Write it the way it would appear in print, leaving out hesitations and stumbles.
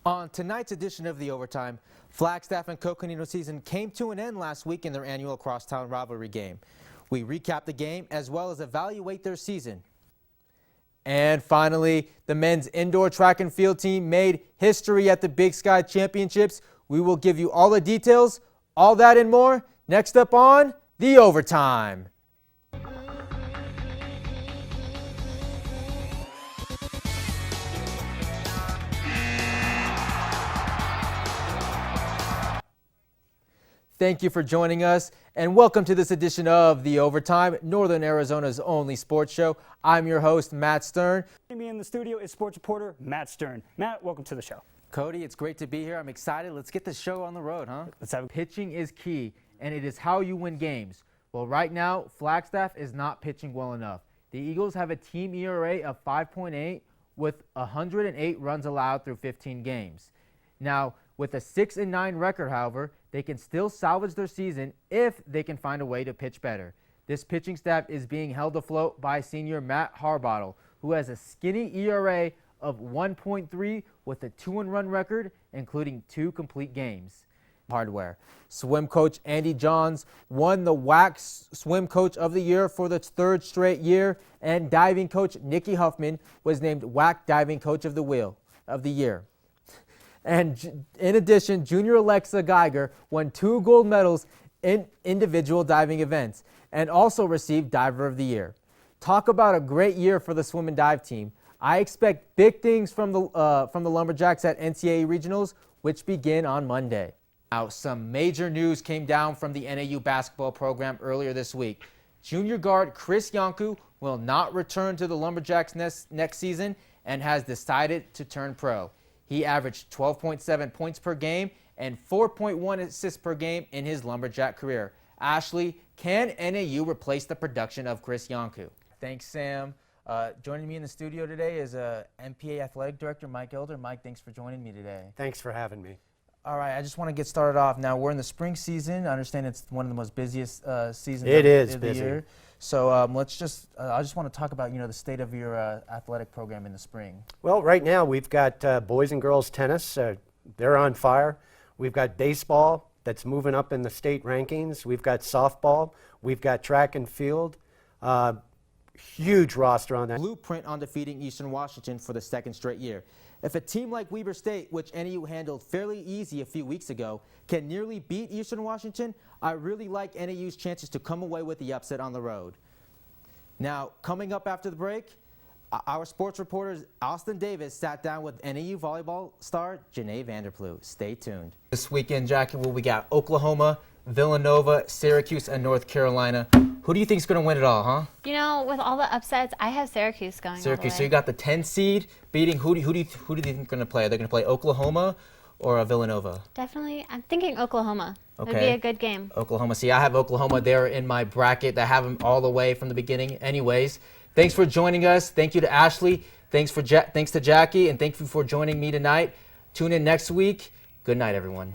On tonight's edition of The Overtime, Flagstaff and Coconino season came to an end last week in their annual crosstown rivalry game. We recap the game as well as evaluate their season. And finally, the men's indoor track and field team made history at the Big Sky Championships. We will give you all the details, all that and more, next up on The Overtime. Thank you for joining us, and welcome to this edition of The Overtime, Northern Arizona's only sports show. I'm your host, Matt Stern. Joining me in the studio is sports reporter Matt Stern. Matt, welcome to the show. Cody, it's great to be here. I'm excited. Let's get the show on the road, huh? Let's have Pitching is key, and it is how you win games. Well, right now, Flagstaff is not pitching well enough. The Eagles have a team ERA of 5.8 with 108 runs allowed through 15 games. Now, with a 6-9 record, however, they can still salvage their season if they can find a way to pitch better. This pitching staff is being held afloat by senior Matt Harbottle, who has a skinny ERA of 1.3 with a 2-run record, including 2 complete games. Hardware. Swim coach Andy Johns won the WAC Swim Coach of the Year for the 3rd straight year, and diving coach Nikki Huffman was named WAC Diving Coach of the Year. And in addition, junior Alexa Geiger won 2 gold medals in individual diving events and also received Diver of the Year. Talk about a great year for the swim and dive team. I expect big things from the Lumberjacks at NCAA Regionals, which begin on Monday. Now, some major news came down from the NAU basketball program earlier this week. Junior guard Chris Yanku will not return to the Lumberjacks next season and has decided to turn pro. He averaged 12.7 points per game and 4.1 assists per game in his Lumberjack career. Ashley, can NAU replace the production of Chris Yanku? Thanks, Sam. Joining me in the studio today is MPA Athletic Director Mike Elder. Mike, thanks for joining me today. Thanks for having me. All right, I just want to get started off. Now, we're in the spring season. I understand it's one of the most busiest seasons of the year. So I just want to talk about, the state of your athletic program in the spring. Well, right now we've got boys and girls tennis. They're on fire. We've got baseball that's moving up in the state rankings. We've got softball. We've got track and field. Huge roster on that. Blueprint on defeating Eastern Washington for the 2nd straight year. If a team like Weber State, which NAU handled fairly easy a few weeks ago, can nearly beat Eastern Washington, I really like NAU's chances to come away with the upset on the road. Now, coming up after the break, our sports reporter Austin Davis sat down with NAU volleyball star Janae Vanderploeg. Stay tuned. This weekend, Jackie, we got Oklahoma, Villanova, Syracuse, and North Carolina. Who do you think is going to win it all, huh? With all the upsets, I have Syracuse going. Syracuse. So you got the 10 seed beating who do you think they're going to play? Are they going to play Oklahoma or Villanova? Definitely, I'm thinking Oklahoma. Okay. It would be a good game. Oklahoma. See, I have Oklahoma there in my bracket. I have them all the way from the beginning. Anyways, thanks for joining us. Thank you to Ashley. Thanks to Jackie, and thank you for joining me tonight. Tune in next week. Good night, everyone.